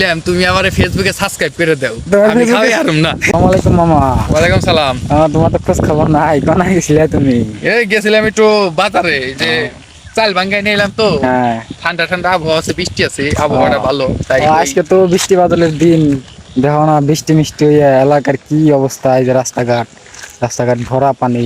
কইলাম তুমি আমারে ফেসবুকে সাবস্ক্রাইব করে দাও, আমি খাওয়াই হারুম না। আসসালামু আলাইকুম মামা। ওয়ালাইকুম সালাম। তোমার তো খোঁজ খবর নাই, কোন গেছিলে তুমি? এই গেছিলাম একটু বাজারে, যে চাল ভাঙ্গাই নিলাম তো। হ্যাঁ, ঠান্ডা ঠান্ডা আবহাওয়া আছে, বৃষ্টি আছে, আবহাওয়াটা ভালো তাই। আজকে তো বৃষ্টি বাদলের দিন, দেখো না বৃষ্টি মিষ্টি হইয়া এলাকার কি অবস্থা। এই যে রাস্তাঘাট রাস্তাঘাট ভরা পানি,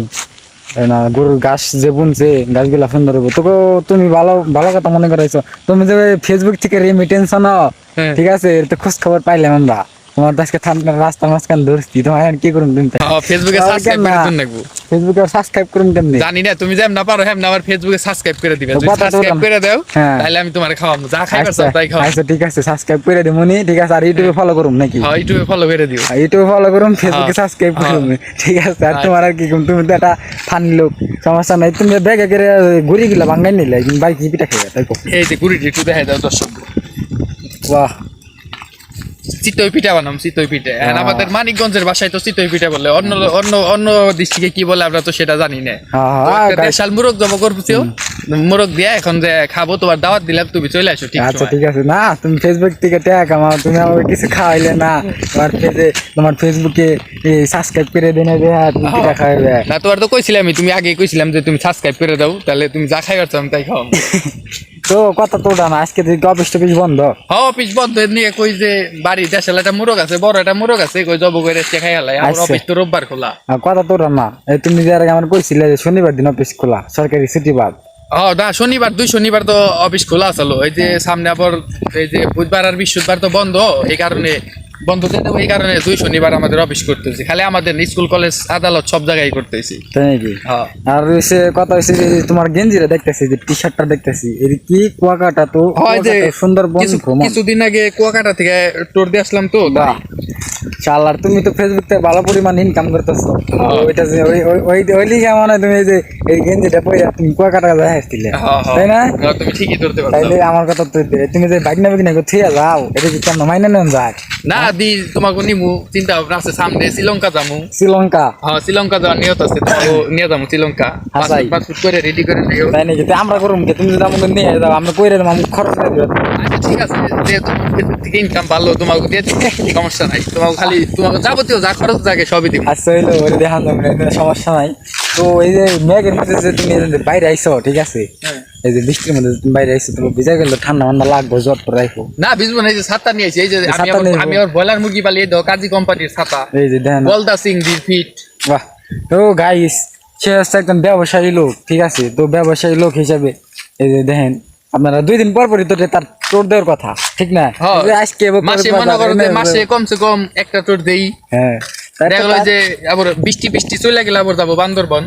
এই না গরুর ঘাস যে বুনছে, গাছগুলা সুন্দর হবে। তোকে তুমি ভালো ভালো কথা মনে করাইছো। তুমি যে ফেসবুক থেকে রেমিটেন্স আনো, হ্যাঁ। ঠিক আছে, এর তো খোঁজ খবর পাইলাম আমরা। তোমার তো আজকে ঠান্ডা রাস্তার মাঝখান ধরছি, তোমার এখন কি করুন তুমি? ফেসবুকে সাবস্ক্রাইব করে দিন নাকবো। ফেসবুকে সাবস্ক্রাইব করুন কেমনি? জানি না, তুমি যেম না পারো হেম না আমার ফেসবুকে সাবস্ক্রাইব করে দিবে। যদি কথা তো সাবস্ক্রাইব করে দাও হ্যাঁ। তাহলে আমি তোমারে খাওয়াবো, যা খাইবার চাও তাই খাওয়াবো। আচ্ছা ঠিক আছে, সাবস্ক্রাইব করে দেবো নি, ঠিক আছে। আর ইউটিউবে ফলো করুম নাকি? হ্যাঁ, ইউটিউবে ফলো করে দিও। ইউটিউবে ফলো করুম, ফেসবুকে হ্যাঁ, সাবস্ক্রাইব করুম, ঠিক আছে। আর হ্যাঁ। তোমার আর কি কম, তুমি তো একটা ফানি লোক, সমস্যা নাই। তুমি ব্যাগে করে ঘুরি গেলা ভাঙ্গাই নিলে, বাড়ি কি পিঠা খেয়ে তাই কো। এই যে কুড়িটি একটু দেখাই দাও দর্শক। বাহ, চিতই পিঠা বানাম, চিতই পিঠা। আর আমাদের মানিকগঞ্জের ভাষায় তো চিতই পিঠা বলে, অন্য অন্য অন্য ডিস্ট্রিক্টে কি বলে আমরা তো সেটা জানি না। হ্যাঁ, দেশাল মুরগ জমা করছিও, মুরগ দিয়া এখন যে খাবো, তোমার দাওয়াত দিলাম, তুমি চলে আসো ঠিক আচ্ছা সময়। ঠিক আছে। না তুমি ফেসবুক থেকে ট্যাগ আমার, তুমি আমাকে কিছু খাওয়াইলে না। তোমার ফেসবুকে সাবস্ক্রাইব করে দেনে দে, তুমি পিঠা খাওয়াইবে। না তোমার তো কইছিলাম, তুমি আগে কইছিলাম যে তুমি সাবস্ক্রাইব করে দাও, তাহলে তুমি যা খাইবার চাও আমি তাই খাও। তো কথা তো ওটা না, আজকে থেকে অফিস টফিস বন্ধ। হ্যাঁ, অফিস বন্ধ নিয়ে কই যে বাড়ি দেশাল একটা মুরগ আছে, বড় একটা মুরগ আছে, কই জব করে খাই হালাই। আমার আচ্ছা। অফিস তো রোববার খোলা। কথা তো ওটা না, তুমি যে আগে আমার কইছিলে যে শনিবার দিন অফিস খোলা, সরকারি ছুটি বাদ। না, শনিবার দুই শনিবার তো অফিস খোলা আছে। এই যে সামনে আবার এই যে বুধবার আর বৃহস্পতিবার তো বন্ধ, এই কারণে বন্ধ দিয়ে দেবো। এই কারণে দুই শনিবার আমাদের অফিস করতেছি, খালি আমাদের স্কুল কলেজ আদালত সব জায়গায় করতেছি। তাই নাকি? হ্যাঁ। আর সে কথা হয়েছে যে তোমার গেঞ্জিটা দেখতেছি, যে টি শার্টটা দেখতেছি, এর কি কুয়াকাটা তো হয় যে সুন্দরবন ভ্রমণ। কিছুদিন আগে কুয়াকাটা থেকে টোর দিয়ে আসলাম তো। বাহ, শালার তুমি তো ফেসবুক থেকে ভালো পরিমাণ ইনকাম করতেছো। ওইটা যে ওই লিগে মানে তুমি এই যে এই গেঞ্জিটা পরে তুমি কুয়াকাটা যায় আসছিলে, তাই না? তুমি ঠিকই ধরতে পারছো। তাইলে আমার কথা তো তুমি যে বাইক নামে কিনা থিয়া যাও, এটা কি কেমন মাইনে নেন যায়? না দি তোমাকে নিমু, চিন্তা ভাবনা আছে, সামনে শ্রীলঙ্কা যামু। শ্রীলঙ্কা? হ্যাঁ, শ্রীলঙ্কা যাওয়ার নিয়ত আছে, তোমাকে নিয়ে যাবো শ্রীলঙ্কা। হাসাই। পাসপোর্ট করে রেডি করে নিও। তাই নাকি? আমরা করুম কি? তুমি যদি আমাকে নিয়ে যাও, আমরা কইরে দেবো, আমি খরচ করে দিবে। আচ্ছা ঠিক আছে, যেহেতু ফেসবুক থেকে ইনকাম ভালো, তোমাকে দিয়ে দিচ্ছি, সমস্যা নাই। তোমাকে খালি তোমাকে যাবতীয় যা খরচ থাকে সবই দিব। আচ্ছা হইলো, ওটা দেখান যাবে, সমস্যা নাই। তো এই যে মেঘের মধ্যে যে তুমি বাইরে আইসো, ঠিক আছে, এই যে বৃষ্টির মধ্যে তুমি বাইরে আইসো, তুমি ভিজা গেলে ঠান্ডা ঠান্ডা লাগবে, জ্বর তো রাখো না ভিজবো না, এই যে ছাতা নিয়েছি, এই যে ছাতা নিয়ে আমি আবার ব্রয়লার মুরগি পালিয়ে দাও, কাজী কোম্পানির ছাতা, এই যে দেখেন। গলদা সিং দি ফিট। বাহ, তো গাইস, সে হচ্ছে একদম ব্যবসায়ী লোক, ঠিক আছে। তো ব্যবসায়ী লোক হিসাবে এই যে দেখেন, আপনারা 2 দিন পর পরই তো তার টোর দেওয়ার কথা, ঠিক না? হ্যাঁ, এই যে আজকে মাসে মনে করো যে মাসে কমসে কম একটা টোর দেই। হ্যাঁ, দেখা গেলো যে আবার বৃষ্টি চলে গেলে আবার যাবো বান্দরবন।